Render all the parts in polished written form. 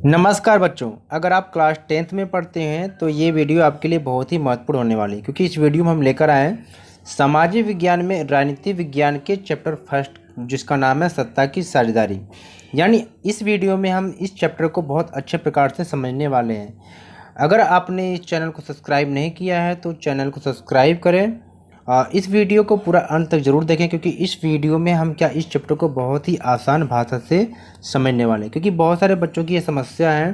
नमस्कार बच्चों, अगर आप क्लास 10th में पढ़ते हैं तो ये वीडियो आपके लिए बहुत ही महत्वपूर्ण होने वाली है, क्योंकि इस वीडियो में हम लेकर आए हैं सामाजिक विज्ञान में राजनीति विज्ञान के चैप्टर फर्स्ट, जिसका नाम है सत्ता की साझेदारी। यानी इस वीडियो में हम इस चैप्टर को बहुत अच्छे प्रकार से समझने वाले हैं। अगर आपने इस चैनल को सब्सक्राइब नहीं किया है तो चैनल को सब्सक्राइब करें। इस वीडियो को पूरा अंत तक ज़रूर देखें, क्योंकि इस वीडियो में हम इस चैप्टर को बहुत ही आसान भाषा से समझने वाले हैं। क्योंकि बहुत सारे बच्चों की ये समस्या है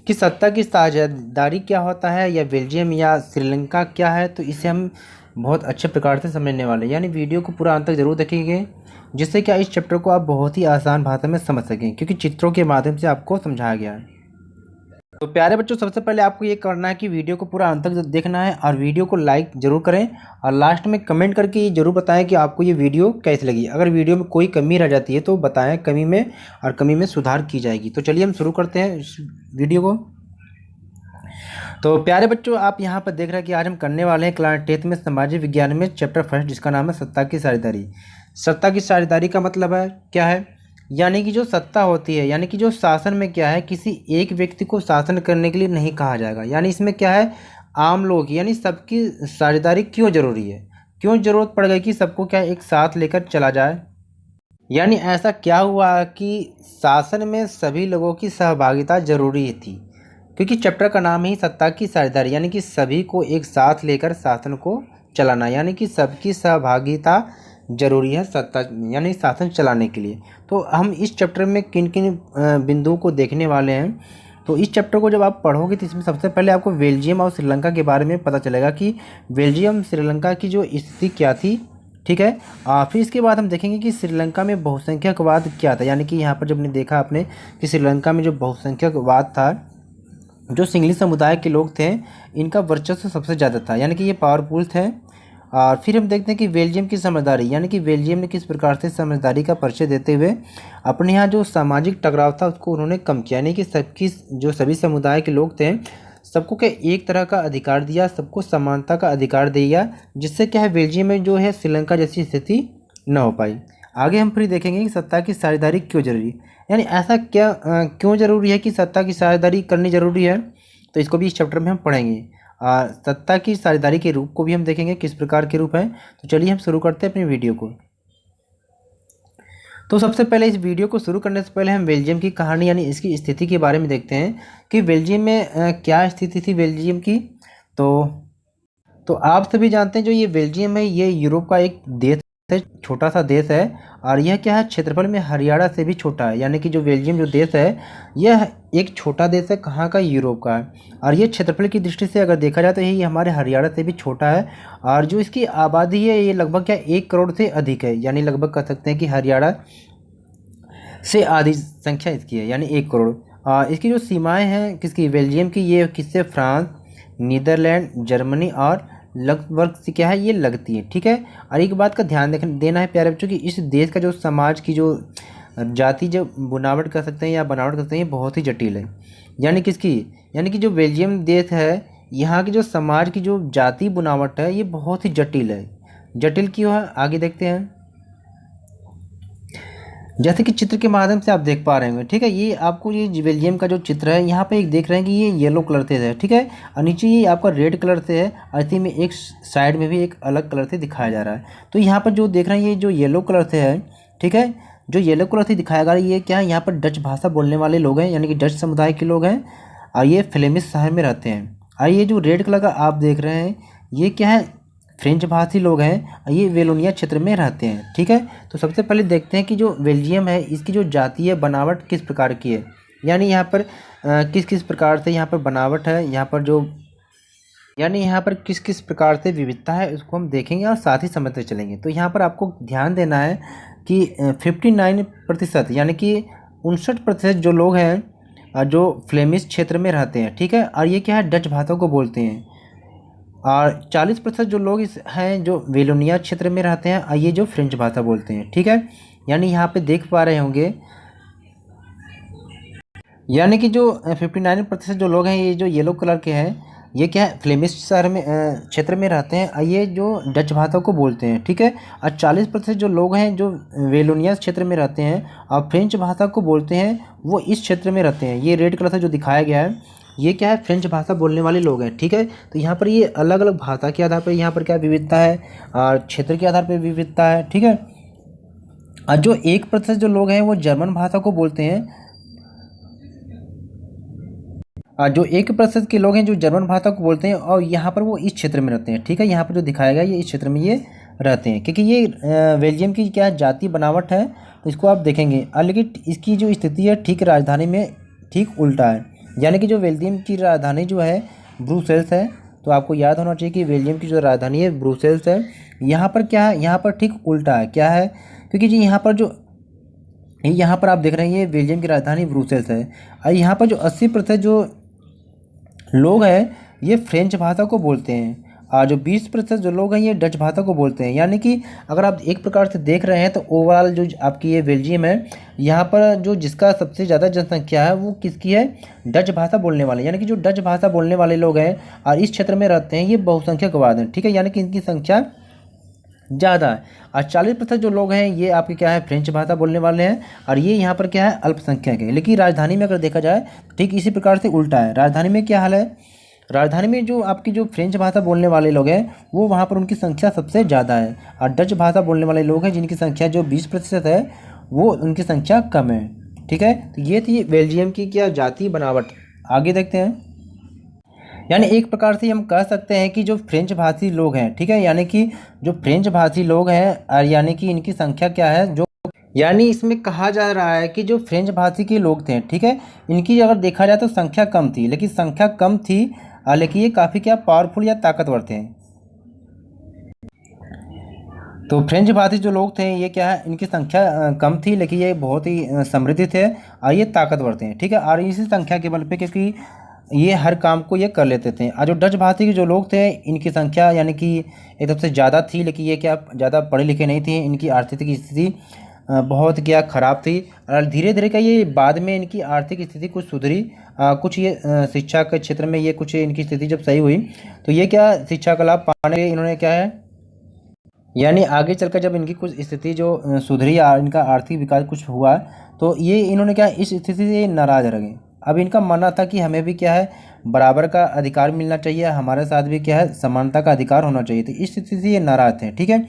कि सत्ता की साझेदारी क्या होता है, या बेल्जियम या श्रीलंका क्या है, तो इसे हम बहुत अच्छे प्रकार से समझने वाले हैं। यानी वीडियो को पूरा अंत तक ज़रूर देखेंगे, जिससे इस चैप्टर को आप बहुत ही आसान भाषा में समझ सकें, क्योंकि चित्रों के माध्यम से आपको समझाया गया है। तो प्यारे बच्चों, सबसे पहले आपको ये करना है कि वीडियो को पूरा अंत तक देखना है और वीडियो को लाइक ज़रूर करें, और लास्ट में कमेंट करके ये ज़रूर बताएं कि आपको ये वीडियो कैसी लगी। अगर वीडियो में कोई कमी रह जाती है तो बताएं कमी में, और कमी में सुधार की जाएगी। तो चलिए हम शुरू करते हैं इस वीडियो को। तो प्यारे बच्चों, आप यहाँ पर देख रहे हैं कि आज हम करने वाले हैं क्लास 10th में सामाजिक विज्ञान में चैप्टर फर्स्ट, जिसका नाम है सत्ता की साझेदारी। सत्ता की साझेदारी का मतलब है क्या है, यानी कि जो सत्ता होती है, यानी कि जो शासन में क्या है, किसी एक व्यक्ति को शासन करने के लिए नहीं कहा जाएगा। यानी इसमें क्या है, आम लोग यानी सबकी साझेदारी क्यों जरूरी है, क्यों जरूरत पड़ गई कि सबको क्या एक साथ लेकर चला जाए। यानी ऐसा क्या हुआ कि शासन में सभी लोगों की सहभागिता जरूरी थी, क्योंकि चैप्टर का नाम ही सत्ता की साझेदारी, यानी कि सभी को एक साथ लेकर शासन को चलाना, यानी कि सबकी सहभागिता जरूरी है सत्ता यानी शासन चलाने के लिए। तो हम इस चैप्टर में किन किन बिंदुओं को देखने वाले हैं। तो इस चैप्टर को जब आप पढ़ोगे तो इसमें सबसे पहले आपको बेल्जियम और श्रीलंका के बारे में पता चलेगा कि बेल्जियम श्रीलंका की जो स्थिति क्या थी, ठीक है। फिर इसके बाद हम देखेंगे कि श्रीलंका में बहुसंख्यकवाद क्या था। यानी कि यहाँ पर जब ने देखा आपने कि श्रीलंका में जो बहुसंख्यकवाद था, जो सिंगली समुदाय के लोग थे, इनका वर्चस्व सबसे ज़्यादा था, यानी कि ये पावरफुल थे। और फिर हम देखते हैं कि बेल्जियम की समझदारी, यानी कि बेल्जियम ने किस प्रकार से समझदारी का परिचय देते हुए अपने यहाँ जो सामाजिक टकराव था उसको उन्होंने कम किया। यानी कि सभी समुदाय के लोग थे, सबको क्या एक तरह का अधिकार दिया, सबको समानता का अधिकार दिया, जिससे क्या है बेल्जियम में जो है श्रीलंका जैसी स्थिति न हो पाई। आगे हम फिर देखेंगे कि सत्ता की साझेदारी क्यों जरूरी, यानी ऐसा क्या क्यों ज़रूरी है कि सत्ता की साझेदारी करनी ज़रूरी है। तो इसको भी इस चैप्टर में हम पढ़ेंगे। सत्ता की साझेदारी के रूप को भी हम देखेंगे, किस प्रकार के रूप हैं। तो चलिए हम शुरू करते हैं अपनी वीडियो को। तो सबसे पहले इस वीडियो को शुरू करने से पहले हम बेल्जियम की कहानी यानी इसकी स्थिति के बारे में देखते हैं कि बेल्जियम में क्या स्थिति थी बेल्जियम की। तो आप सभी जानते हैं जो ये बेल्जियम है, ये यूरोप का एक देश है, छोटा सा देश है। और यह क्या है, क्षेत्रफल में हरियाणा से भी छोटा है। यानी कि जो बेल्जियम जो देश है, यह एक छोटा देश है, कहाँ का, यूरोप का है। और ये क्षेत्रफल की दृष्टि से अगर देखा जाए तो ये हमारे हरियाणा से भी छोटा है। और जो इसकी आबादी है, ये लगभग क्या 1 करोड़ से अधिक है। यानी लगभग कह सकते हैं कि हरियाणा से आधी संख्या इसकी है, यानी 1 करोड़। इसकी जो सीमाएँ हैं किसकी, बेल्जियम की, ये किससे, फ्रांस, नीदरलैंड, जर्मनी और लग्जमबर्ग से क्या है, ये लगती है, ठीक है। और एक बात का ध्यान देना है प्यारे बच्चों कि इस देश का जो समाज की जो जाति जो बुनावट कर सकते हैं या बनावट कर सकते हैं, ये बहुत ही जटिल है। यानी किसकी, यानी कि जो बेल्जियम देश है, यहाँ की जो समाज की जो जाति बुनावट है, ये बहुत ही जटिल है। जटिल क्यों है, आगे देखते हैं। जैसे कि चित्र के माध्यम से आप देख पा रहे होंगे, ठीक है। ये आपको ये बेल्जियम का जो चित्र है, यहाँ पे एक देख रहे हैं कि ये येलो कलर से है, ठीक है। और नीचे ये आपका रेड कलर से है, और इसी में एक साइड में भी एक अलग कलर से दिखाया जा रहा है। तो यहाँ पर जो देख रहे हैं, ये जो येलो कलर से है, ठीक है, जो येलो कलर से दिखाया जा रहा है, ये क्या है, यहाँ पर डच भाषा बोलने वाले लोग हैं, यानी कि डच समुदाय के लोग हैं, और ये फ्लेमिश शहर में रहते हैं। और ये जो रेड कलर का आप देख रहे हैं, ये क्या है, फ्रेंच भाषी लोग हैं, ये वेलोनिया क्षेत्र में रहते हैं, ठीक है। तो सबसे पहले देखते हैं कि जो बेल्जियम है, इसकी जो जातीय बनावट किस प्रकार की है। यानी यहाँ पर किस किस प्रकार से यहाँ पर बनावट है, यहाँ पर जो यानी यहाँ पर किस किस प्रकार से विविधता है, उसको हम देखेंगे और साथ ही समझते चलेंगे। तो यहाँ पर आपको ध्यान देना है कि 59% यानी कि 59% जो लोग हैं जो फ्लेमिश क्षेत्र में रहते हैं, ठीक है। और ये क्या है, डच भाषा को बोलते हैं। और 40% जो लोग इस हैं जो वेलोनिया क्षेत्र में रहते हैं, और ये जो फ्रेंच भाषा बोलते हैं, ठीक है। यानी यहाँ पे देख पा रहे होंगे, यानी कि जो 59% जो लोग हैं, ये जो येलो कलर के हैं, ये क्या है, फ्लेमिश शहर में क्षेत्र में रहते हैं, ये जो डच भाषा को बोलते हैं, ठीक है। और 40% जो लोग हैं जो वेलोनिया क्षेत्र में रहते हैं और फ्रेंच भाषा को बोलते हैं, वो इस क्षेत्र में रहते हैं। ये रेड कलर से जो दिखाया गया है, ये क्या है, फ्रेंच भाषा बोलने वाले लोग हैं, ठीक है। तो यहाँ पर ये अलग अलग भाषा के आधार पर यहाँ पर क्या विविधता है और क्षेत्र के आधार पर विविधता है, ठीक है। और जो 1% जो लोग हैं वो जर्मन भाषा को बोलते हैं, जो 1% के लोग हैं जो जर्मन भाषा को बोलते हैं, और यहाँ पर वो इस क्षेत्र में रहते हैं, ठीक है। यहाँ पर जो दिखाया गया ये इस क्षेत्र में ये रहते हैं, क्योंकि ये बेल्जियम की क्या जाति बनावट है, तो इसको आप देखेंगे। लेकिन इसकी जो स्थिति है ठीक राजधानी में ठीक उल्टा है, यानी कि जो बेल्जियम की राजधानी जो है ब्रुसेल्स है। तो आपको याद होना चाहिए कि बेल्जियम की जो राजधानी है ब्रुसेल्स है। यहाँ पर क्या है, यहाँ पर ठीक उल्टा है, क्या है, क्योंकि जी यहाँ पर आप देख रहे हैं ये बेल्जियम की राजधानी ब्रुसेल्स है, और यहाँ पर जो 80% जो लोग हैं ये फ्रेंच भाषा को बोलते हैं, और जो 20% जो लोग हैं ये डच भाषा को बोलते हैं। यानी कि अगर आप एक प्रकार से देख रहे हैं तो ओवरऑल जो आपकी ये बेल्जियम है, यहाँ पर जो जिसका सबसे ज़्यादा जनसंख्या है वो किसकी है, डच भाषा बोलने वाले। यानी कि जो डच भाषा बोलने वाले लोग हैं और इस क्षेत्र में रहते हैं, ये बहुसंख्यकवाद हैं, ठीक है। यानी कि इनकी संख्या ज़्यादा है। और 40% जो लोग हैं ये आपके क्या है, फ्रेंच भाषा बोलने वाले हैं, और ये यहाँ पर क्या है, अल्पसंख्यक है। लेकिन राजधानी में अगर देखा जाए ठीक इसी प्रकार से उल्टा है। राजधानी में क्या हाल है, राजधानी में जो आपकी जो फ्रेंच भाषा बोलने वाले लोग हैं वो वहाँ पर उनकी संख्या सबसे ज़्यादा है, और डच भाषा बोलने वाले लोग हैं जिनकी संख्या जो 20% है वो उनकी संख्या कम है, ठीक है। तो ये थी बेल्जियम की क्या जातीय बनावट। आगे देखते हैं। यानी एक प्रकार से हम कह सकते हैं कि जो फ्रेंच भाषी लोग हैं, ठीक है, यानी कि जो फ्रेंच भाषी लोग हैं, यानी कि इनकी संख्या क्या है, जो यानी इसमें कहा जा रहा है कि जो फ्रेंच भाषी के लोग थे, ठीक है, इनकी अगर देखा जाए तो संख्या कम थी, लेकिन संख्या कम थी लेकिन ये काफ़ी क्या पावरफुल या ताकतवर थे। तो फ्रेंच भाषी जो लोग थे ये क्या है, इनकी संख्या कम थी, लेकिन ये बहुत ही समृद्ध थे और ये ताकतवर थे, ठीक है। और इसी संख्या के बल पे क्योंकि ये हर काम को ये कर लेते थे। और जो डच भाषी के जो लोग थे इनकी संख्या यानी कि एकदम से ज़्यादा थी, लेकिन ये क्या ज़्यादा पढ़े लिखे नहीं थे, इनकी आर्थिक स्थिति बहुत क्या ख़राब थी। और धीरे धीरे क्या ये बाद में इनकी आर्थिक स्थिति कुछ सुधरी, कुछ ये शिक्षा के क्षेत्र में ये कुछ इनकी स्थिति जब सही हुई तो ये क्या शिक्षा का लाभ पाने के इन्होंने क्या है, यानी आगे चलकर जब इनकी कुछ स्थिति जो सुधरी, इनका आर्थिक विकास कुछ हुआ, तो ये इन्होंने क्या इस स्थिति से नाराज़ रहे। अब इनका मानना था कि हमें भी क्या है बराबर का अधिकार मिलना चाहिए, हमारे साथ भी क्या है समानता का अधिकार होना चाहिए। तो इस स्थिति से ये नाराज़ थे, ठीक है।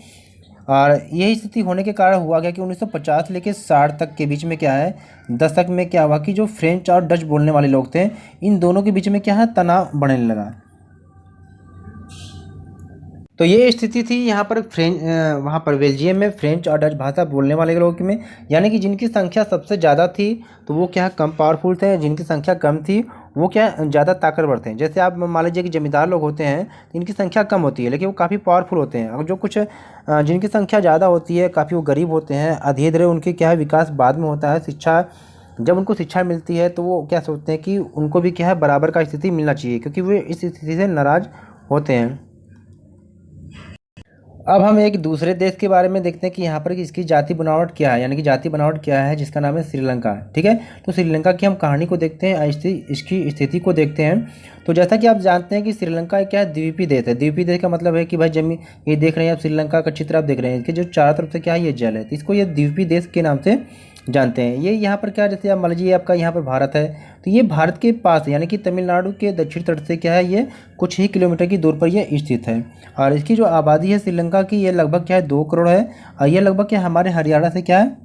और यही स्थिति होने के कारण हुआ क्या कि 1950 लेके 60 तक के बीच में क्या है, दशक में क्या हुआ कि जो फ्रेंच और डच बोलने वाले लोग थे इन दोनों के बीच में क्या है तनाव बढ़ने लगा। तो ये स्थिति थी यहाँ पर वहाँ पर बेल्जियम में फ्रेंच और डच भाषा बोलने वाले लोगों में, यानी कि जिनकी संख्या सबसे ज़्यादा थी तो वो क्या कम पावरफुल थे, जिनकी संख्या कम थी वो क्या ज़्यादा ताकतवर थे। जैसे आप मान लीजिए कि जमींदार लोग होते हैं तो इनकी संख्या कम होती है लेकिन वो काफ़ी पावरफुल होते हैं। और जो कुछ जिनकी संख्या ज़्यादा होती है काफ़ी वो गरीब होते हैं, धीरे धीरे उनके क्या है विकास बाद में होता है। शिक्षा जब उनको शिक्षा मिलती है तो वो क्या सोचते हैं कि उनको भी क्या है बराबर का स्थिति मिलना चाहिए, क्योंकि वो इस स्थिति से नाराज़ होते हैं। अब हम एक दूसरे देश के बारे में देखते हैं कि यहाँ पर इसकी जाति बनावट क्या है, यानी कि जाति बनावट क्या है, जिसका नाम है श्रीलंका, ठीक है। तो श्रीलंका की हम कहानी को देखते हैं, इसकी स्थिति को देखते हैं। तो जैसा कि आप जानते हैं कि श्रीलंका क्या है द्वीपीय देश है। द्वीपीय देश का मतलब है कि भाई जमीन ये देख रहे हैं आप श्रीलंका का चित्र आप देख रहे हैं, इसके जो चारों तरफ से क्या है ये जल है, तो इसको ये द्वीपीय देश के नाम से जानते हैं। ये यहाँ पर क्या जैसे आप मान लीजिए आपका यहाँ पर भारत है, तो ये भारत के पास यानी कि तमिलनाडु के दक्षिण तट से क्या है ये कुछ ही किलोमीटर की दूर पर ये स्थित है। और इसकी जो आबादी है श्रीलंका की ये लगभग क्या है 2 करोड़ है, और ये लगभग क्या हमारे हरियाणा से क्या है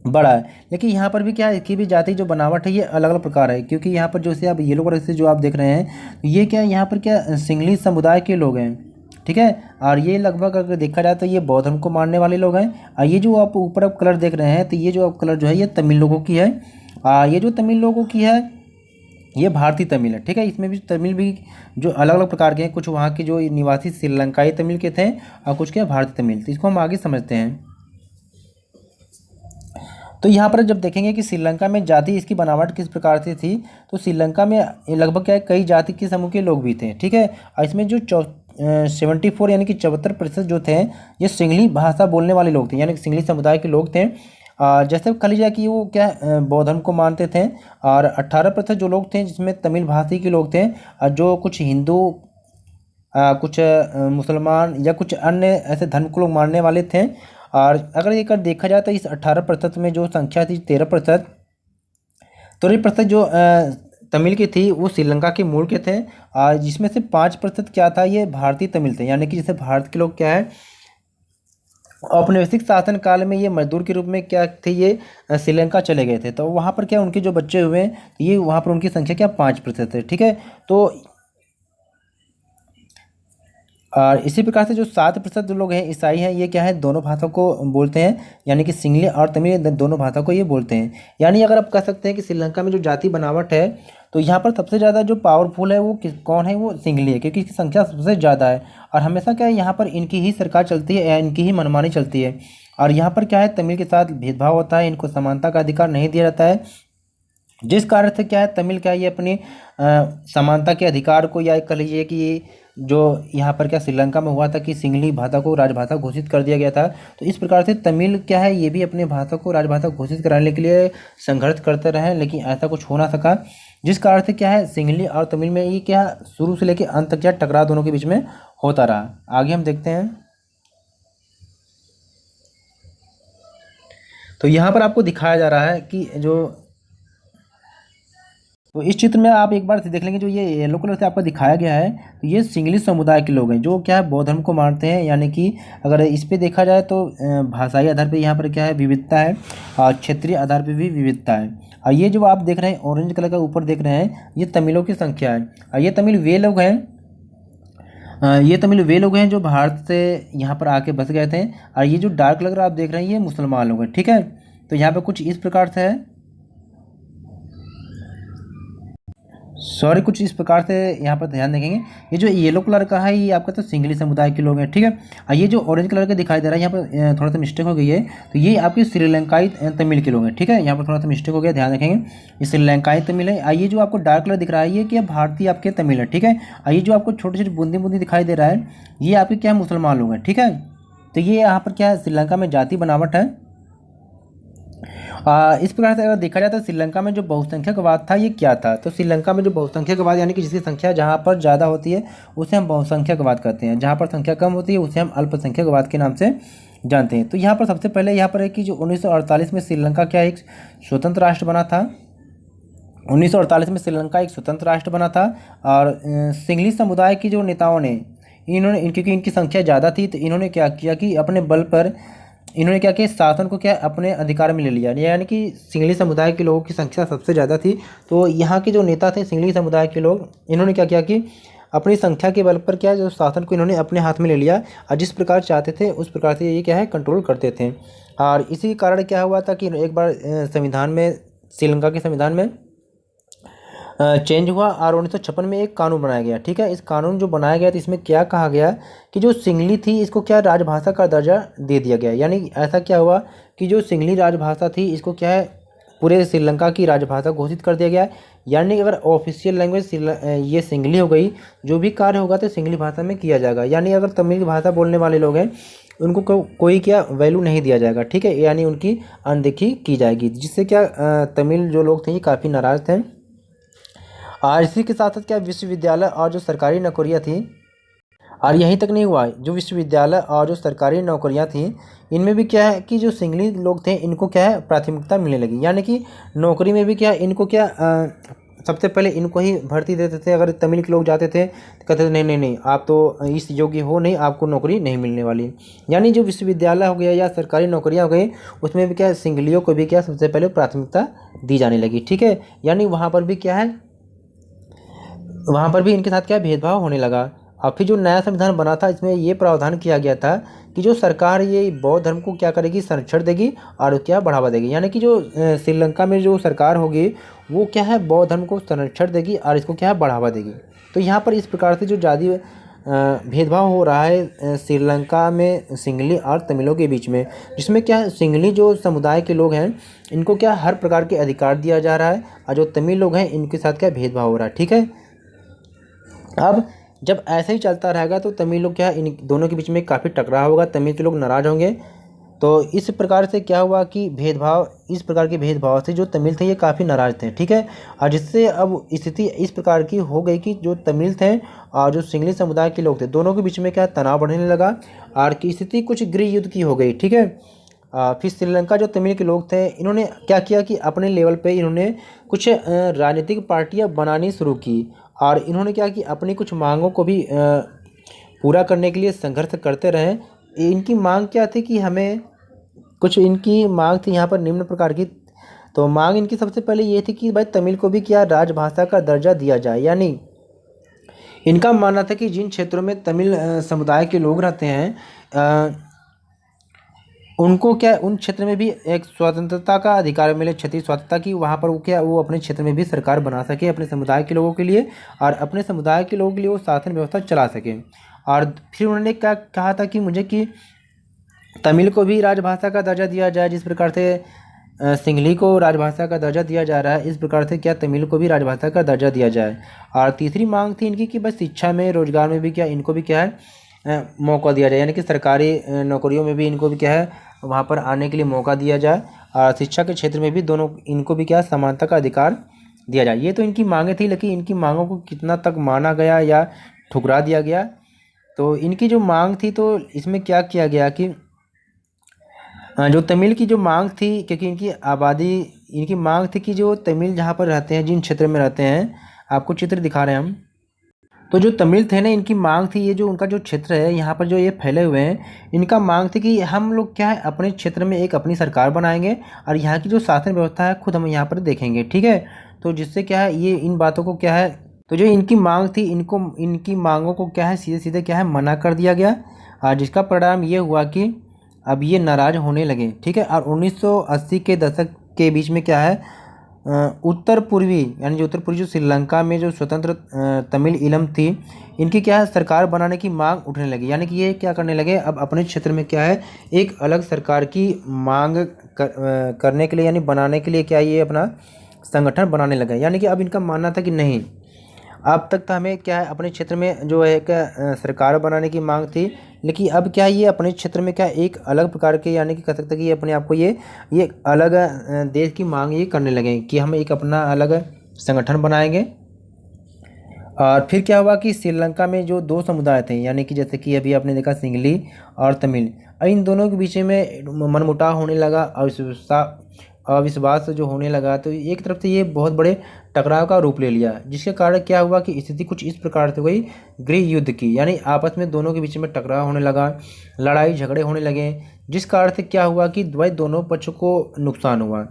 बड़ा है। लेकिन यहाँ पर भी क्या है इसकी भी जाति जो बनावट है ये अलग अलग प्रकार है, क्योंकि यहाँ पर जैसे आप येलो कलर से जो आप देख रहे हैं ये क्या यहाँ पर क्या सिंगली समुदाय के लोग हैं, ठीक है। और ये लगभग अगर देखा जाए तो ये बौद्ध धर्म को मानने वाले लोग हैं। और ये जो आप ऊपर आप कलर देख रहे हैं तो ये जो आप कलर जो है ये तमिल लोगों की है। ये जो तमिल लोगों की है ये भारतीय तमिल है, ठीक है। इसमें भी तमिल भी जो अलग अलग प्रकार के हैं, कुछ वहाँ के जो निवासी श्रीलंकाई तमिल के थे और कुछ क्या भारतीय तमिल, तो इसको हम आगे समझते हैं। तो यहाँ पर जब देखेंगे कि श्रीलंका में जाति इसकी बनावट किस प्रकार से थी, तो श्रीलंका में लगभग क्या है कई जाति के समूह के लोग भी थे, ठीक है। और इसमें जो 74 यानी कि 74% जो थे ये सिंगली भाषा बोलने वाले लोग थे, यानी कि सिंगली समुदाय के लोग थे। जैसे कह लीजिए कि वो क्या बौद्ध धर्म को मानते थे, और 18% जो लोग थे जिसमें तमिल भाषी के लोग थे, और जो कुछ हिंदू, कुछ मुसलमान या कुछ अन्य ऐसे धर्म को लोग मानने वाले थे। और अगर ये कर देखा जाए तो इस 18% में जो संख्या थी 13%, 13% जो तमिल की थी वो श्रीलंका के मूल के थे, और जिसमें से 5% क्या था, ये भारतीय तमिल थे। यानी कि जैसे भारत के लोग क्या है, औपनिवेशिक शासन काल में ये मजदूर के रूप में क्या थे, ये श्रीलंका चले गए थे। तो वहाँ पर क्या उनके जो बच्चे हुए ये वहाँ पर उनकी संख्या क्या 5% है, ठीक है। तो और इसी प्रकार से जो 7% जो लोग हैं ईसाई हैं, ये क्या है, दोनों भाषा को बोलते हैं, यानी कि सिंगली और तमिल दोनों भाषा को ये बोलते हैं। यानी अगर आप कह सकते हैं कि श्रीलंका में जो जाति बनावट है, तो यहाँ पर सबसे ज़्यादा जो पावरफुल है वो कौन है, वो सिंगली है, क्योंकि इसकी संख्या सबसे ज़्यादा है। और हमेशा क्या है, यहाँ पर इनकी ही सरकार चलती है या इनकी ही मनमानी चलती है। और यहाँ पर क्या है, तमिल के साथ भेदभाव होता है, इनको समानता का अधिकार नहीं दिया जाता है, जिस कारण से क्या है, तमिल क्या है, ये अपनी समानता के अधिकार को, या कह लीजिए कि जो यहाँ पर क्या श्रीलंका में हुआ था कि सिंगली भाषा को राजभाषा घोषित कर दिया गया था। तो इस प्रकार से तमिल क्या है, ये भी अपने भाषा को राजभाषा घोषित कराने के लिए संघर्ष करते रहे, लेकिन ऐसा कुछ हो ना सका, जिस कारण से क्या है, सिंगली और तमिल में ये क्या शुरू से लेकर अंत तक क्या टकराव दोनों के बीच में होता रहा। आगे हम देखते हैं। तो यहाँ पर आपको दिखाया जा रहा है कि जो, तो इस चित्र में आप एक बार देख लेंगे, जो ये येलो कलर से आपको दिखाया गया है, तो ये सिंगली समुदाय के लोग हैं जो क्या है, बौद्ध धर्म को मानते हैं। यानी कि अगर इस पे देखा जाए तो भाषाई आधार पे यहाँ पर क्या है, विविधता है, और क्षेत्रीय आधार पे भी विविधता है। और ये जो आप देख रहे हैं ऑरेंज कलर का ऊपर देख रहे हैं, ये तमिलों की संख्या है। और ये तमिल वे लोग हैं, ये तमिल वे लोग हैं जो भारत से यहाँ पर आके बस गए थे। और ये जो डार्क कलर आप देख रहे हैं, ये मुसलमान लोग हैं, ठीक है। तो यहाँ पर कुछ इस प्रकार से है, सॉरी, कुछ इस प्रकार से यहाँ पर ध्यान देखेंगे। ये जो येलो कलर का है, ये आपका तो सिंगली समुदाय के लोग हैं, ठीक है। और ये जो ऑरेंज कलर का दिखाई दे रहा है, यहाँ पर थोड़ा सा मिस्टेक हो गई है, तो ये आपके श्रीलंकाई तमिल के लोग हैं, ठीक है। यहाँ पर थोड़ा सा मिस्टेक हो गया, ध्यान रखेंगे, ये श्रीलंकाई तमिल है। और ये जो आपको डार्क कलर दिख रहा है, ये क्या भारतीय आपके तमिल है, ठीक है। और ये जो आपको छोटे छोटे बूंदी बूंदी दिखाई दे रहा है, ये आपके क्या मुसलमान लोग हैं, ठीक है। तो ये यहाँ पर क्या है, श्रीलंका में जाति बनावट है। इस प्रकार से अगर देखा जाए तो श्रीलंका में जो बहुसंख्यकवाद था, ये क्या था। तो श्रीलंका में जो बहुसंख्यकवाद, यानी कि जिसकी संख्या जहाँ पर ज़्यादा होती है उसे हम बहुसंख्यकवाद कहते हैं, जहाँ पर संख्या कम होती है उसे हम अल्पसंख्यकवाद के नाम से जानते हैं। तो यहाँ पर सबसे पहले यहाँ पर है कि जो 1948 में श्रीलंका क्या एक स्वतंत्र राष्ट्र बना था। 1948 में श्रीलंका एक स्वतंत्र राष्ट्र बना था। और सिंगली समुदाय की जो नेताओं ने, इन्होंने क्योंकि इनकी संख्या ज़्यादा थी, तो इन्होंने क्या किया कि अपने बल पर इन्होंने क्या किया, शासन को क्या अपने अधिकार में ले लिया। यानी कि सिंगली समुदाय के लोगों की संख्या सबसे ज़्यादा थी, तो यहाँ के जो नेता थे सिंगली समुदाय के लोग, इन्होंने क्या किया कि अपनी संख्या के बल पर क्या जो शासन को इन्होंने अपने हाथ में ले लिया, और जिस प्रकार चाहते थे उस प्रकार से ये क्या है, कंट्रोल करते थे। और इसी कारण क्या हुआ था कि एक बार संविधान में, श्रीलंका के संविधान में चेंज हुआ, और 1956 में एक कानून बनाया गया, ठीक है। इस कानून जो बनाया गया तो इसमें क्या कहा गया कि जो सिंगली थी इसको क्या राजभाषा का दर्जा दे दिया गया। यानी ऐसा क्या हुआ कि जो सिंगली राजभाषा थी इसको क्या है, पूरे श्रीलंका की राजभाषा घोषित कर दिया गया। यानी अगर ऑफिशियल लैंग्वेज ये सिंगली हो गई, जो भी कार्य होगा तो सिंगली भाषा में किया जाएगा। यानी अगर तमिल भाषा बोलने वाले लोग हैं उनको कोई क्या वैल्यू नहीं दिया जाएगा, ठीक है, यानी उनकी अनदेखी की जाएगी, जिससे क्या तमिल जो लोग थे ये काफ़ी नाराज़ थे। और इसी के साथ साथ क्या विश्वविद्यालय और जो सरकारी नौकरियां थी, और यहीं तक नहीं हुआ, जो विश्वविद्यालय और जो सरकारी नौकरियां थी इनमें भी क्या है कि जो सिंगली लोग थे इनको क्या है प्राथमिकता मिलने लगी। यानी कि नौकरी में भी क्या इनको क्या सबसे पहले इनको ही भर्ती देते थे। अगर तमिल के लोग जाते थे तो कहते थे नहीं नहीं नहीं, आप तो इस योग्य हो नहीं, आपको नौकरी नहीं मिलने वाली। यानी जो विश्वविद्यालय हो गया या सरकारी नौकरियां हो गई, उसमें भी क्या सिंगलियों को भी क्या सबसे पहले प्राथमिकता दी जाने लगी, ठीक है। यानी वहाँ पर भी क्या है, वहाँ पर भी इनके साथ क्या भेदभाव होने लगा। और फिर जो नया संविधान बना था इसमें ये प्रावधान किया गया था कि जो सरकार ये बौद्ध धर्म को क्या करेगी, संरक्षण देगी और क्या बढ़ावा देगी। यानी कि जो श्रीलंका में जो सरकार होगी वो क्या है, बौद्ध धर्म को संरक्षण देगी और इसको क्या है बढ़ावा देगी। तो यहाँ पर इस प्रकार से जो जाति भेदभाव हो रहा है श्रीलंका में सिंगली और तमिलों के बीच में, जिसमें क्या है सिंगली जो समुदाय के लोग हैं इनको क्या हर प्रकार के अधिकार दिया जा रहा है, और जो तमिल लोग हैं इनके साथ क्या भेदभाव हो रहा है, ठीक है। अब जब ऐसे ही चलता रहेगा तो तमिल लोग क्या इन दोनों के बीच में काफ़ी टकराव होगा, तमिल के लोग नाराज़ होंगे। तो इस प्रकार से क्या हुआ कि इस प्रकार के भेदभाव से जो तमिल थे ये काफ़ी नाराज थे, ठीक है। और जिससे अब स्थिति इस प्रकार की हो गई कि जो तमिल थे और जो सिंगली समुदाय के लोग थे, दोनों के बीच में क्या तनाव बढ़ने लगा और की स्थिति कुछ गृह युद्ध की हो गई, ठीक है। फिर श्रीलंका जो तमिल के लोग थे, इन्होंने क्या किया कि अपने लेवल पे इन्होंने कुछ राजनीतिक पार्टियां बनानी शुरू की और इन्होंने क्या कि अपनी कुछ मांगों को भी पूरा करने के लिए संघर्ष करते रहे। इनकी मांग क्या थी कि हमें कुछ इनकी मांग थी यहाँ पर निम्न प्रकार की। तो मांग इनकी सबसे पहले ये थी कि भाई तमिल को भी क्या राजभाषा का दर्जा दिया जाए, यानी इनका मानना था कि जिन क्षेत्रों में तमिल समुदाय के लोग रहते हैं उनको क्या उन क्षेत्र में भी एक स्वतंत्रता का अधिकार मिले, क्षेत्रीय स्वतंत्रता की, वहाँ पर वो अपने क्षेत्र में भी सरकार बना सके अपने समुदाय के लोगों के लिए और अपने समुदाय के लोगों के लिए वो शासन व्यवस्था चला सके। और फिर उन्होंने क्या कहा था कि मुझे कि तमिल को भी राजभाषा का दर्जा दिया जाए, जिस प्रकार से सिंगली को राजभाषा का दर्जा दिया जा रहा है, इस प्रकार से क्या तमिल को भी राजभाषा का दर्जा दिया जाए। और तीसरी मांग थी इनकी कि बस शिक्षा में, रोजगार में भी क्या इनको भी क्या है मौका दिया जाए, यानी कि सरकारी नौकरियों में भी इनको भी क्या है वहाँ पर आने के लिए मौका दिया जाए और शिक्षा के क्षेत्र में भी दोनों इनको भी क्या समानता का अधिकार दिया जाए। ये तो इनकी मांगें थी, लेकिन इनकी मांगों को कितना तक माना गया या ठुकरा दिया गया। तो इनकी जो मांग थी तो इसमें क्या किया गया कि जो तमिल की जो मांग थी, क्योंकि इनकी मांग थी कि जो तमिल जहाँ पर रहते हैं, जिन क्षेत्र में रहते हैं, आपको चित्र दिखा रहे हैं हम, तो जो तमिल थे ना, इनकी मांग थी ये जो उनका जो क्षेत्र है यहाँ पर जो ये फैले हुए हैं, इनका मांग थी कि हम लोग क्या है अपने क्षेत्र में एक अपनी सरकार बनाएंगे और यहाँ की जो शासन व्यवस्था है खुद हम यहाँ पर देखेंगे, ठीक है। तो जिससे क्या है ये इन बातों को क्या है, तो जो इनकी मांग थी इनकी मांगों को क्या है सीधे सीधे क्या है मना कर दिया गया और जिसका परिणाम ये हुआ कि अब ये नाराज होने लगे, ठीक है। और 1980 के दशक के बीच में क्या है उत्तर पूर्वी यानी जो उत्तर पूर्वी जो श्रीलंका में जो स्वतंत्र तमिल ईलम थी, इनकी क्या है सरकार बनाने की मांग उठने लगी, यानी कि ये क्या करने लगे अब अपने क्षेत्र में क्या है एक अलग सरकार की मांग करने के लिए यानी बनाने के लिए क्या ये अपना संगठन बनाने लगे। यानी कि अब इनका मानना था कि नहीं, अब तक तो हमें क्या है अपने क्षेत्र में जो है एक सरकार बनाने की मांग थी, लेकिन अब क्या है ये अपने क्षेत्र में क्या एक अलग प्रकार के यानी कि कह सकते हैं कि अपने आप को ये अलग देश की मांग ये करने लगे कि हम एक अपना अलग संगठन बनाएंगे। और फिर क्या हुआ कि श्रीलंका में जो दो समुदाय थे, यानी कि जैसे कि अभी आपने देखा सिंगली और तमिल, इन दोनों के बीच में मनमुटाव होने लगा और अविश्वास जो होने लगा, तो एक तरफ से ये बहुत बड़े टकराव का रूप ले लिया, जिसके कारण क्या हुआ कि स्थिति कुछ इस प्रकार से हुई गृह युद्ध की, यानी आपस में दोनों के बीच में टकराव होने लगा, लड़ाई झगड़े होने लगे, जिस कारण से क्या हुआ कि भाई दोनों पक्षों को नुकसान हुआ,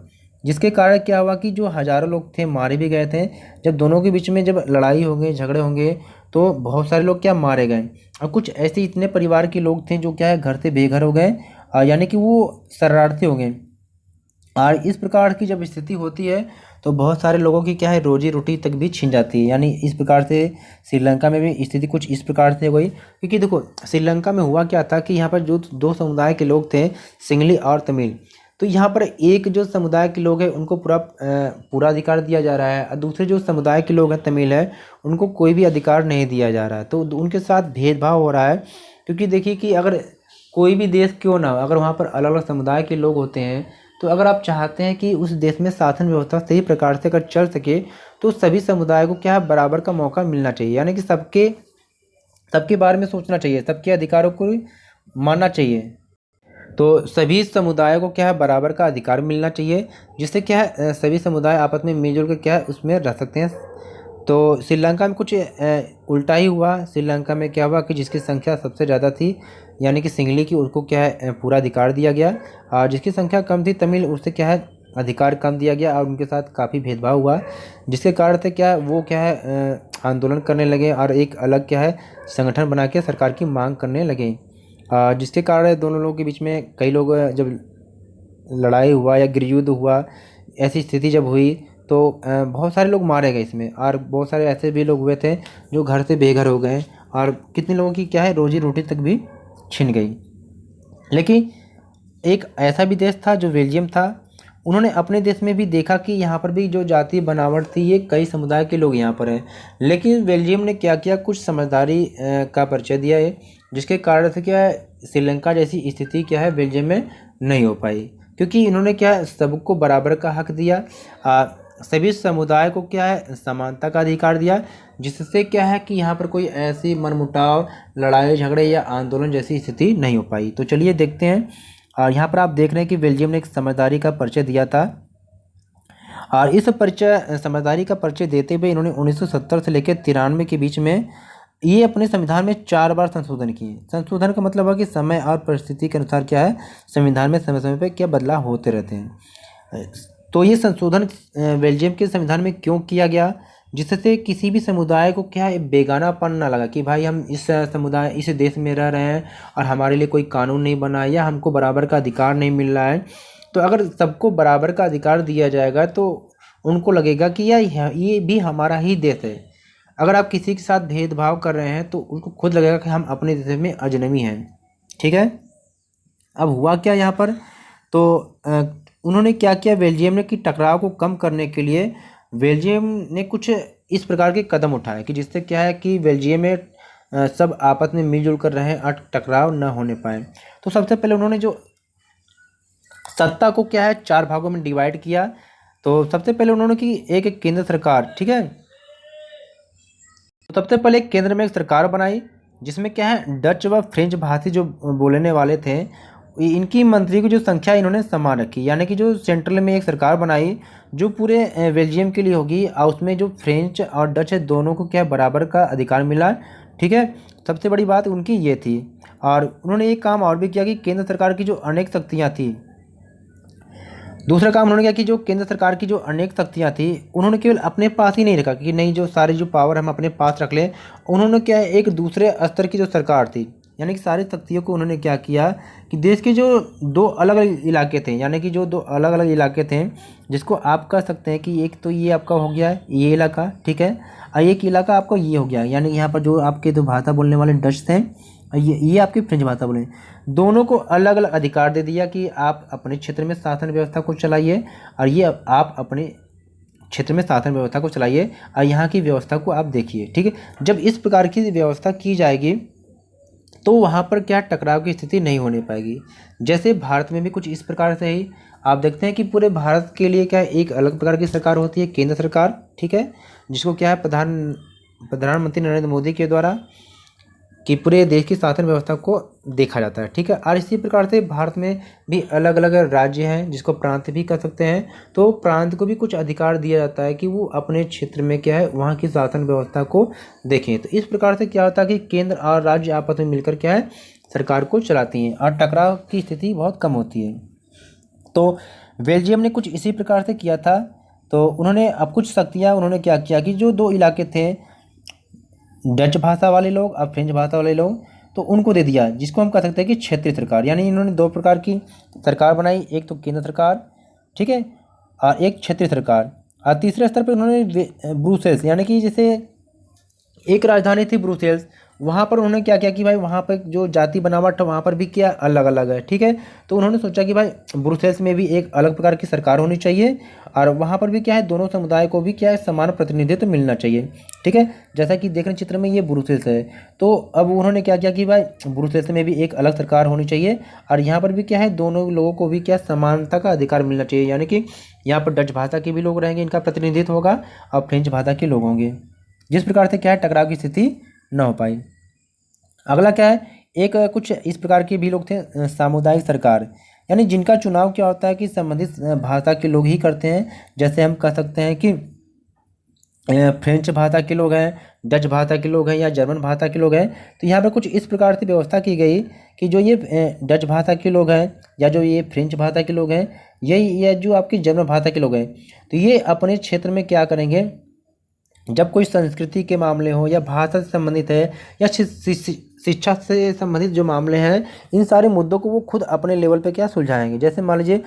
जिसके कारण क्या हुआ कि जो हज़ारों लोग थे मारे भी गए थे। जब दोनों के बीच में जब लड़ाई होंगे झगड़े होंगे तो बहुत सारे लोग क्या मारे गए और कुछ ऐसे इतने परिवार के लोग थे जो क्या है घर से बेघर हो गए, यानी कि वो शरणार्थी हो गए। और इस प्रकार की जब स्थिति होती है तो बहुत सारे लोगों की क्या है रोजी रोटी तक भी छीन जाती है। यानी इस प्रकार से श्रीलंका में भी स्थिति कुछ इस प्रकार से हुई, क्योंकि देखो श्रीलंका में हुआ क्या था कि यहाँ पर जो दो समुदाय के लोग थे सिंगली और तमिल, तो यहाँ पर एक जो समुदाय के लोग हैं उनको पूरा अधिकार दिया जा रहा है और दूसरे जो समुदाय के लोग हैं तमिल है उनको कोई भी अधिकार नहीं दिया जा रहा है। तो उनके साथ भेदभाव हो रहा है, क्योंकि देखिए कि अगर कोई भी देश क्यों ना हो, अगर वहाँ पर अलग अलग समुदाय के लोग होते हैं, तो अगर आप चाहते हैं कि उस देश में शासन व्यवस्था सही प्रकार से अगर चल सके तो सभी समुदाय को क्या है बराबर का मौका मिलना चाहिए, यानी कि सबके बारे में सोचना चाहिए, सबके अधिकारों को मानना चाहिए। तो सभी समुदायों को क्या है बराबर का अधिकार मिलना चाहिए, जिससे क्या है सभी समुदाय आपस में मिलजुल कर क्या है उसमें रह सकते हैं। तो श्रीलंका में कुछ उल्टा ही हुआ। श्रीलंका में क्या हुआ कि जिसकी संख्या सबसे ज़्यादा थी यानी कि सिंगली की, उसको क्या है पूरा अधिकार दिया गया, और जिसकी संख्या कम थी तमिल, उससे क्या है अधिकार कम दिया गया और उनके साथ काफ़ी भेदभाव हुआ, जिसके कारण से क्या वो क्या है आंदोलन करने लगे और एक अलग क्या है संगठन बना के सरकार की मांग करने लगे, जिसके कारण दोनों लोगों के बीच में कई लोग जब लड़ाई हुआ या गृहयुद्ध हुआ, ऐसी स्थिति जब हुई तो बहुत सारे लोग मारे गए इसमें, और बहुत सारे ऐसे भी लोग हुए थे जो घर से बेघर हो गए और कितने लोगों की क्या है रोजी रोटी तक भी छिन गई। लेकिन एक ऐसा भी देश था जो बेल्जियम था, उन्होंने अपने देश में भी देखा कि यहाँ पर भी जो जाति बनावट थी ये कई समुदाय के लोग यहाँ पर हैं, लेकिन बेल्जियम ने क्या किया कुछ समझदारी का परिचय दिया है, जिसके कारण से क्या है श्रीलंका जैसी स्थिति क्या है बेल्जियम में नहीं हो पाई, क्योंकि इन्होंने क्या है, सबको बराबर का हक दिया, सभी समुदाय को क्या है, समानता का अधिकार दिया, जिससे क्या है कि यहाँ पर कोई ऐसी मनमुटाव, लड़ाई झगड़े या आंदोलन जैसी स्थिति नहीं हो पाई। तो चलिए देखते हैं। और यहाँ पर आप देख रहे हैं कि बेल्जियम ने एक समझदारी का परिचय दिया था, और इस समझदारी का परिचय देते हुए इन्होंने 1970 से लेकर 93 के बीच में ये अपने संविधान में 4 बार संशोधन किए। संशोधन का मतलब है कि समय और परिस्थिति के अनुसार क्या है, संविधान में समय समय पर क्या बदलाव होते रहते हैं। तो ये संशोधन बेल्जियम के संविधान में क्यों किया गया, जिससे किसी भी समुदाय को क्या है, बेगानापन ना लगा कि भाई हम इस समुदाय, इस देश में रह रहे हैं और हमारे लिए कोई कानून नहीं बना है या हमको बराबर का अधिकार नहीं मिल रहा है। तो अगर सबको बराबर का अधिकार दिया जाएगा तो उनको लगेगा कि यार ये भी हमारा ही देश है। अगर आप किसी के साथ भेदभाव कर रहे हैं तो उनको खुद लगेगा कि हम अपने देश में अजनबी हैं। ठीक है, अब हुआ क्या यहाँ पर, तो उन्होंने क्या किया, बेल्जियम ने कि टकराव को कम करने के लिए बेल्जियम ने कुछ इस प्रकार के कदम उठाए कि जिससे क्या है कि बेल्जियम में सब आपस में मिलजुल कर रहें और टकराव न होने पाए। तो सबसे पहले उन्होंने जो सत्ता को क्या है, 4 भागों में डिवाइड किया। तो सबसे पहले उन्होंने की एक केंद्र सरकार, ठीक है, तो सबसे पहले केंद्र में एक सरकार बनाई जिसमें क्या है, डच व फ्रेंच भाषी जो बोलने वाले थे, इनकी मंत्री की जो संख्या इन्होंने समान रखी, यानी कि जो सेंट्रल में एक सरकार बनाई जो पूरे बेल्जियम के लिए होगी, और उसमें जो फ्रेंच और डच है दोनों को क्या बराबर का अधिकार मिला। ठीक है, सबसे बड़ी बात उनकी ये थी। और उन्होंने एक काम और भी किया कि केंद्र सरकार की जो अनेक शक्तियाँ थी, दूसरा काम उन्होंने किया कि जो केंद्र सरकार की जो अनेक शक्तियाँ थी उन्होंने केवल अपने पास ही नहीं रखा कि नहीं जो सारी जो पावर हम अपने पास रख लें। उन्होंने क्या है, एक दूसरे स्तर की जो सरकार थी, यानी कि सारी शक्तियों को उन्होंने क्या किया कि देश के जो 2 अलग अलग इलाके थे, यानी कि जो 2 अलग अलग इलाके थे, जिसको आप कह सकते हैं कि एक तो ये आपका हो गया ये इलाका, ठीक है, और एक इलाका आपका ये हो गया, यानी यहाँ पर जो आपके जो भाषा बोलने वाले डच थे, ये आपकी फ्रेंच भाषा बोले, दोनों को अलग अलग अधिकार दे दिया कि आप अपने क्षेत्र में शासन व्यवस्था को चलाइए और ये आप अपने क्षेत्र में शासन व्यवस्था को चलाइए और यहाँ की व्यवस्था को आप देखिए। ठीक है, जब इस प्रकार की व्यवस्था की जाएगी तो वहाँ पर क्या टकराव की स्थिति नहीं होने पाएगी। जैसे भारत में भी कुछ इस प्रकार से ही आप देखते हैं कि पूरे भारत के लिए क्या एक अलग प्रकार की सरकार होती है, केंद्र सरकार, ठीक है, जिसको क्या है प्रधानमंत्री नरेंद्र मोदी के द्वारा कि पूरे देश की शासन व्यवस्था को देखा जाता है। ठीक है, और इसी प्रकार से भारत में भी अलग अलग राज्य हैं जिसको प्रांत भी कह सकते हैं, तो प्रांत को भी कुछ अधिकार दिया जाता है कि वो अपने क्षेत्र में क्या है वहाँ की शासन व्यवस्था को देखें। तो इस प्रकार से क्या होता है कि केंद्र और राज्य आपस में मिलकर क्या है सरकार को चलाती हैं और टकराव की स्थिति बहुत कम होती है। तो बेल्जियम ने कुछ इसी प्रकार से किया था। तो उन्होंने अब कुछ शक्तियाँ उन्होंने क्या किया कि जो 2 इलाके थे, डच भाषा वाले लोग और फ्रेंच भाषा वाले लोग, तो उनको दे दिया, जिसको हम कह सकते हैं कि क्षेत्रीय सरकार। यानी इन्होंने 2 प्रकार की सरकार बनाई, एक तो केंद्र सरकार, ठीक है, और एक क्षेत्रीय सरकार। और तीसरे स्तर पर उन्होंने ब्रुसेल्स, यानी कि जैसे एक राजधानी थी ब्रुसेल्स, वहाँ पर उन्होंने क्या किया कि भाई वहाँ पर जो जाति बनावट है वहाँ पर भी क्या अलग अलग है। ठीक है, तो उन्होंने सोचा कि भाई ब्रुसेल्स में भी एक अलग प्रकार की सरकार होनी चाहिए और वहाँ पर भी क्या है दोनों समुदाय को भी क्या है समान प्रतिनिधित्व मिलना चाहिए। ठीक है, जैसा कि देख रहे चित्र में ये ब्रुसेल्स है, तो अब उन्होंने क्या किया कि भाई ब्रुसेल्स में भी एक अलग सरकार होनी चाहिए और यहाँ पर भी क्या है दोनों लोगों को भी क्या समानता का अधिकार मिलना चाहिए। यानी कि यहाँ पर डच भाषा के भी लोग रहेंगे, इनका प्रतिनिधित्व होगा, और फ्रेंच भाषा के लोग होंगे, जिस प्रकार से क्या है टकराव की स्थिति न हो पाई। अगला क्या है, एक कुछ इस प्रकार के भी लोग थे सामुदायिक सरकार, यानी जिनका चुनाव क्या होता है कि संबंधित भाषा के लोग ही करते हैं। जैसे हम कह सकते हैं कि फ्रेंच भाषा के लोग हैं, डच भाषा के लोग हैं या जर्मन भाषा के लोग हैं। तो यहाँ पर कुछ इस प्रकार से व्यवस्था की गई कि जो ये डच भाषा के लोग हैं या जो ये फ्रेंच भाषा के लोग हैं, ये जो आपकी जर्मन भाषा के लोग हैं, तो ये अपने क्षेत्र में क्या करेंगे, जब कोई संस्कृति के मामले हो या भाषा से संबंधित है या शिक्षा से संबंधित जो मामले हैं, इन सारे मुद्दों को वो खुद अपने लेवल पे क्या सुलझाएंगे। जैसे मान लीजिए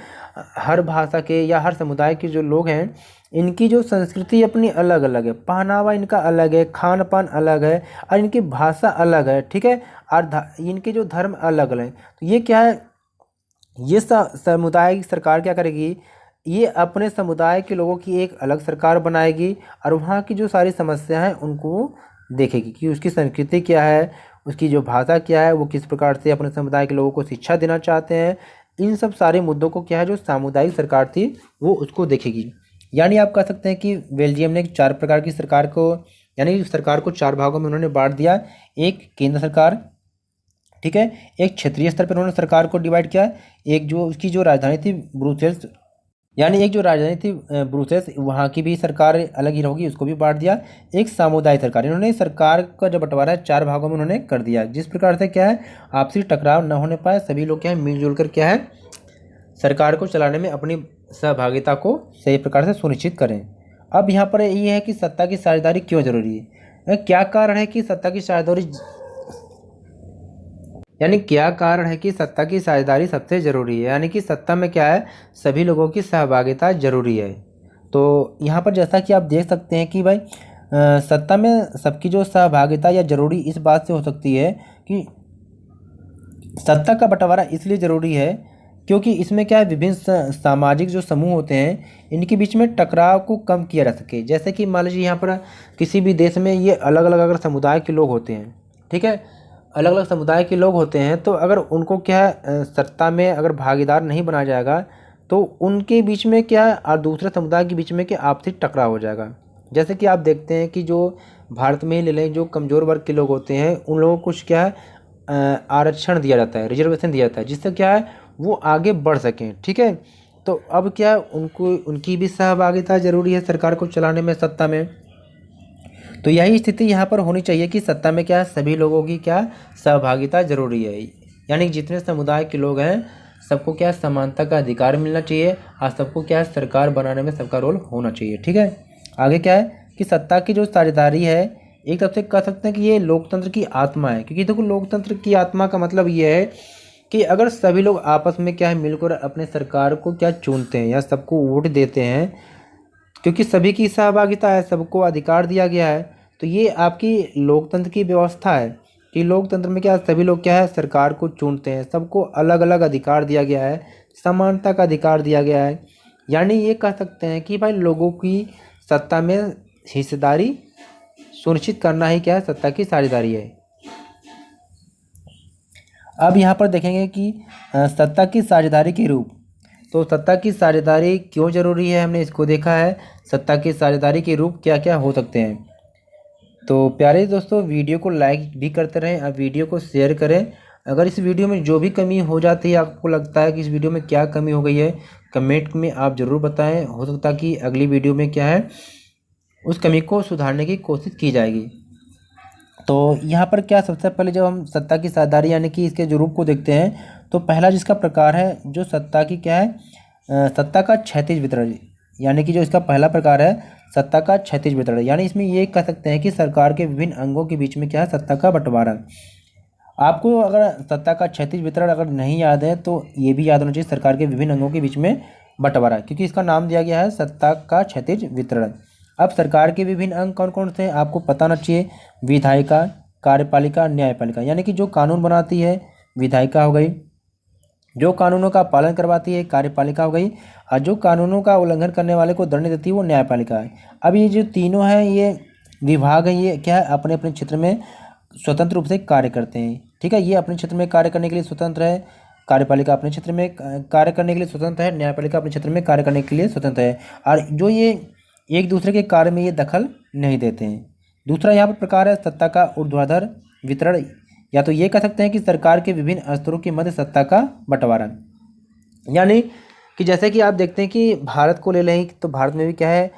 हर भाषा के या हर समुदाय के जो लोग हैं, इनकी जो संस्कृति अपनी अलग अलग है, पहनावा इनका अलग है, खान पान अलग है और इनकी भाषा अलग है। ठीक है, और इनके जो धर्म अलग अलग हैं। तो ये क्या है, ये समुदाय की सरकार क्या करेगी, ये अपने समुदाय के लोगों की एक अलग सरकार बनाएगी और वहाँ की जो सारी समस्या हैं उनको देखेगी कि उसकी संस्कृति क्या है, उसकी जो भाषा क्या है, वो किस प्रकार से अपने समुदाय के लोगों को शिक्षा देना चाहते हैं, इन सब सारे मुद्दों को क्या है जो सामुदायिक सरकार थी वो उसको देखेगी। यानी आप कह सकते हैं कि बेल्जियम ने 4 प्रकार की सरकार को, यानी सरकार को 4 भागों में उन्होंने बांट दिया। एक केंद्र सरकार, ठीक है, एक क्षेत्रीय स्तर पर उन्होंने सरकार को डिवाइड किया, एक जो उसकी जो राजधानी थी ब्रुसेल्स, यानी एक जो राजधानी थी ब्रुसेल्स, वहाँ की भी सरकार अलग ही होगी, उसको भी बांट दिया। एक सामुदायिक सरकार, इन्होंने सरकार का जो बंटवारा है 4 भागों में उन्होंने कर दिया, जिस प्रकार से क्या है आपसी टकराव न होने पाए, सभी लोग क्या है मिलजुल कर क्या है सरकार को चलाने में अपनी सहभागिता को सही प्रकार से सुनिश्चित करें। अब यहाँ पर ये है कि सत्ता की साझेदारी क्यों जरूरी है, क्या कारण है कि सत्ता की साझेदारी, यानी क्या कारण है कि सत्ता की साझेदारी सबसे ज़रूरी है, यानी कि सत्ता में क्या है सभी लोगों की सहभागिता जरूरी है। तो यहाँ पर जैसा कि आप देख सकते हैं कि भाई सत्ता में सबकी जो सहभागिता या जरूरी इस बात से हो सकती है कि सत्ता का बंटवारा इसलिए ज़रूरी है क्योंकि इसमें क्या है विभिन्न सामाजिक जो समूह होते हैं इनके बीच में टकराव को कम किया जा सके। जैसे कि मान लीजिए यहाँ पर किसी भी देश में ये अलग अलग अगर समुदाय के लोग होते हैं, ठीक है, अलग अलग समुदाय के लोग होते हैं, तो अगर उनको क्या है सत्ता में अगर भागीदार नहीं बनाया जाएगा तो उनके बीच में क्या है और दूसरे समुदाय के बीच में क्या आपसी टकराव हो जाएगा। जैसे कि आप देखते हैं कि जो भारत में ही ले लें, जो कमज़ोर वर्ग के लोग होते हैं उन लोगों को कुछ क्या है आरक्षण दिया जाता है, रिजर्वेशन दिया जाता है, जिससे क्या है वो आगे बढ़ सकें, ठीक है। तो अब क्या है उनको उनकी भी सहभागिता ज़रूरी है सरकार को चलाने में, सत्ता में। तो यही स्थिति यहाँ पर होनी चाहिए कि सत्ता में क्या है सभी लोगों की क्या सहभागिता जरूरी है, यानी जितने समुदाय के लोग हैं सबको क्या समानता का अधिकार मिलना चाहिए और सबको क्या सरकार बनाने में सबका रोल होना चाहिए, ठीक है। आगे क्या है कि सत्ता की जो साझेदारी है एक तरफ से कह सकते हैं कि ये लोकतंत्र की आत्मा है, क्योंकि देखो लोकतंत्र की आत्मा का मतलब ये है कि अगर सभी लोग आपस में क्या है मिलकर अपने सरकार को क्या चुनते हैं या सबको वोट देते हैं, क्योंकि सभी की सहभागिता है, सबको अधिकार दिया गया है, तो ये आपकी लोकतंत्र की व्यवस्था है कि लोकतंत्र में क्या सभी लोग क्या है सरकार को चुनते हैं, सबको अलग अलग अधिकार दिया गया है, समानता का अधिकार दिया गया है। यानी ये कह सकते हैं कि भाई लोगों की सत्ता में हिस्सेदारी सुनिश्चित करना ही क्या है सत्ता की साझेदारी है। अब यहाँ पर देखेंगे कि सत्ता की साझेदारी के रूप, तो सत्ता की साझेदारी क्यों जरूरी है हमने इसको देखा है, सत्ता की साझेदारी के रूप क्या क्या हो सकते हैं। तो प्यारे दोस्तों वीडियो को लाइक भी करते रहें और वीडियो को शेयर करें। अगर इस वीडियो में जो भी कमी हो जाती है, आपको लगता है कि इस वीडियो में क्या कमी हो गई है, कमेंट में आप ज़रूर बताएं। हो सकता है कि अगली वीडियो में क्या है उस कमी को सुधारने की कोशिश की जाएगी। तो यहाँ पर क्या सबसे पहले जब हम सत्ता की साझेदारी यानी कि इसके जो रूप को देखते हैं, तो पहला जिसका प्रकार है जो सत्ता की क्या है सत्ता का क्षैतिज वितरण, यानी कि जो इसका पहला प्रकार है सत्ता का क्षैतिज वितरण, यानी इसमें ये कह सकते हैं कि सरकार के विभिन्न अंगों के बीच में क्या है सत्ता का बंटवारा। आपको अगर सत्ता का क्षैतिज वितरण अगर नहीं याद है तो ये भी याद होना चाहिए सरकार के विभिन्न अंगों के बीच में बंटवारा, क्योंकि इसका नाम दिया गया है सत्ता का क्षैतिज वितरण। अब सरकार के विभिन्न अंग कौन कौन से हैं आपको पता होना चाहिए, विधायिका, कार्यपालिका, न्यायपालिका, यानी कि जो कानून बनाती है विधायिका हो गई, जो कानूनों का पालन करवाती है कार्यपालिका हो गई, और जो कानूनों का उल्लंघन करने वाले को दंड देती है वो न्यायपालिका है। अब ये जो तीनों हैं ये विभाग हैं, ये क्या है अपने अपने क्षेत्र में स्वतंत्र रूप से कार्य करते हैं, ठीक है। ये अपने क्षेत्र में कार्य करने के लिए स्वतंत्र है, कार्यपालिका अपने क्षेत्र में कार्य करने के लिए स्वतंत्र है, न्यायपालिका अपने क्षेत्र में कार्य करने के लिए स्वतंत्र है, और जो ये एक दूसरे के कार्य में ये दखल नहीं देते हैं। दूसरा यहाँ पर प्रकार है सत्ता का ऊर्ध्वाधर वितरण, या तो ये कह सकते हैं कि सरकार के विभिन्न स्तरों के मध्य सत्ता का बंटवारा, यानी कि जैसे कि आप देखते हैं कि भारत को ले लें तो भारत में भी क्या है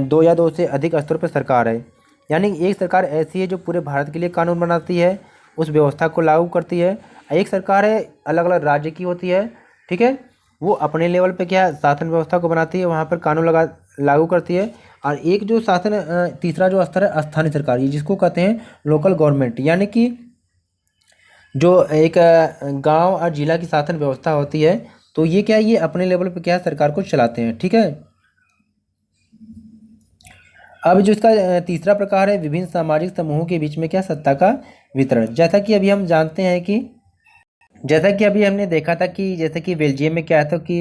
2 या 2 से अधिक स्तरों पर सरकार है, यानी एक सरकार ऐसी है जो पूरे भारत के लिए कानून बनाती है, उस व्यवस्था को लागू करती है। एक सरकार है अलग अलग राज्य की होती है, ठीक है, वो अपने लेवल पे क्या शासन व्यवस्था को बनाती है, वहाँ पर कानून लागू करती है। और एक जो शासन तीसरा जो स्तर है स्थानीय सरकार, ये जिसको कहते हैं लोकल गवर्नमेंट, यानी कि जो एक गांव और जिला की शासन व्यवस्था होती है, तो ये क्या ये अपने लेवल पे क्या सरकार को चलाते हैं, ठीक है। अब जो इसका तीसरा प्रकार है विभिन्न सामाजिक समूहों के बीच में क्या सत्ता का वितरण, जैसा कि अभी हम जानते हैं कि जैसा कि अभी हमने देखा था कि जैसे कि बेल्जियम में क्या था कि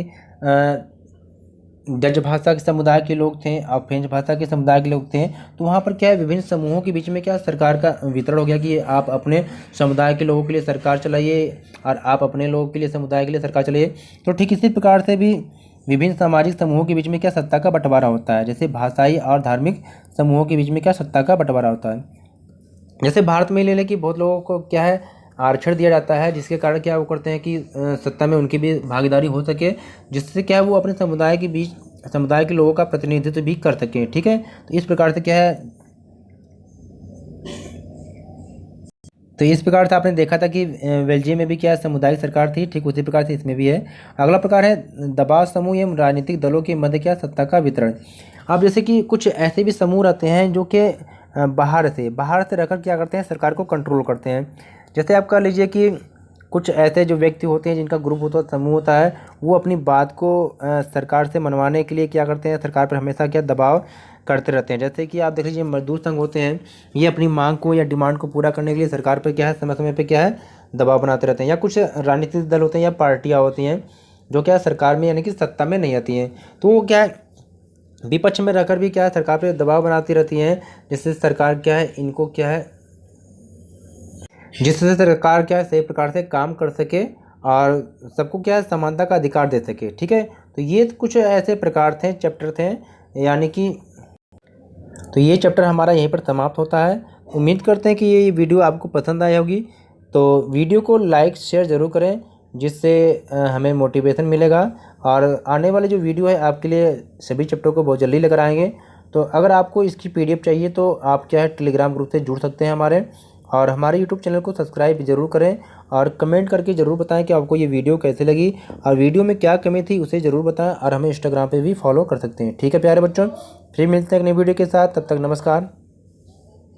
डच भाषा के समुदाय के लोग थे और फ्रेंच भाषा के समुदाय के लोग थे। तो वहाँ पर क्या है, विभिन्न समूहों के बीच में क्या सरकार का वितरण हो गया कि आप अपने समुदाय के लोगों के लिए सरकार चलाइए और आप अपने लोगों के लिए, समुदाय के लिए सरकार चलाइए। तो ठीक इसी प्रकार से भी विभिन्न सामाजिक समूहों के बीच में क्या सत्ता का बंटवारा होता है। जैसे भाषाई और धार्मिक समूहों के बीच में क्या सत्ता का बंटवारा होता है। जैसे भारत में ले लें कि बहुत लोगों को क्या है आरक्षण दिया जाता है, जिसके कारण क्या वो करते हैं कि सत्ता में उनकी भी भागीदारी हो सके, जिससे क्या वो अपने समुदाय के बीच, समुदाय के लोगों का प्रतिनिधित्व भी कर सकें। ठीक है, तो इस प्रकार से क्या है, तो इस प्रकार से आपने देखा था कि बेल्जियम में भी क्या सामुदायिक सरकार थी, ठीक उसी प्रकार से इसमें भी है। अगला प्रकार है दबाव समूह एवं राजनीतिक दलों के मध्य क्या सत्ता का वितरण। अब जैसे कि कुछ ऐसे भी समूह रहते हैं जो कि बाहर से रहकर क्या करते हैं, सरकार को कंट्रोल करते हैं। जैसे आप कह लीजिए कि कुछ ऐसे जो व्यक्ति होते हैं जिनका ग्रुप होता है, समूह होता है, वो अपनी बात को सरकार से मनवाने के लिए क्या करते हैं, सरकार पर हमेशा क्या दबाव करते रहते हैं। जैसे कि आप देख लीजिए मजदूर संघ होते हैं, ये अपनी मांग को या डिमांड को पूरा करने के लिए सरकार पर क्या है समय समय पे क्या है दबाव बनाते रहते हैं। या कुछ राजनीतिक दल होते हैं या पार्टियाँ होती हैं जो क्या सरकार में यानी कि सत्ता में नहीं आती हैं, तो वो क्या है विपक्ष में रहकर भी क्या है सरकार पर दबाव बनाती रहती हैं, जिससे सरकार क्या है इनको क्या है, जिससे सरकार क्या है सही प्रकार से काम कर सके और सबको क्या है समानता का अधिकार दे सके। ठीक है, तो ये कुछ ऐसे प्रकार थे, चैप्टर थे, यानी कि तो ये चैप्टर हमारा यहीं पर समाप्त होता है। उम्मीद करते हैं कि ये वीडियो आपको पसंद आई होगी। तो वीडियो को लाइक शेयर ज़रूर करें, जिससे हमें मोटिवेशन मिलेगा और आने वाले जो वीडियो है आपके लिए सभी चैप्टर को बहुत जल्दी लेकर आएंगे। तो अगर आपको इसकी PDF चाहिए तो आप क्या है टेलीग्राम ग्रुप से जुड़ सकते हैं हमारे, और हमारे यूट्यूब चैनल को सब्सक्राइब जरूर करें और कमेंट करके ज़रूर बताएं कि आपको ये वीडियो कैसे लगी और वीडियो में क्या कमी थी उसे ज़रूर बताएं। और हमें इंस्टाग्राम पे भी फॉलो कर सकते हैं। ठीक है प्यारे बच्चों, फिर मिलते हैं एक नई वीडियो के साथ, तब तक नमस्कार।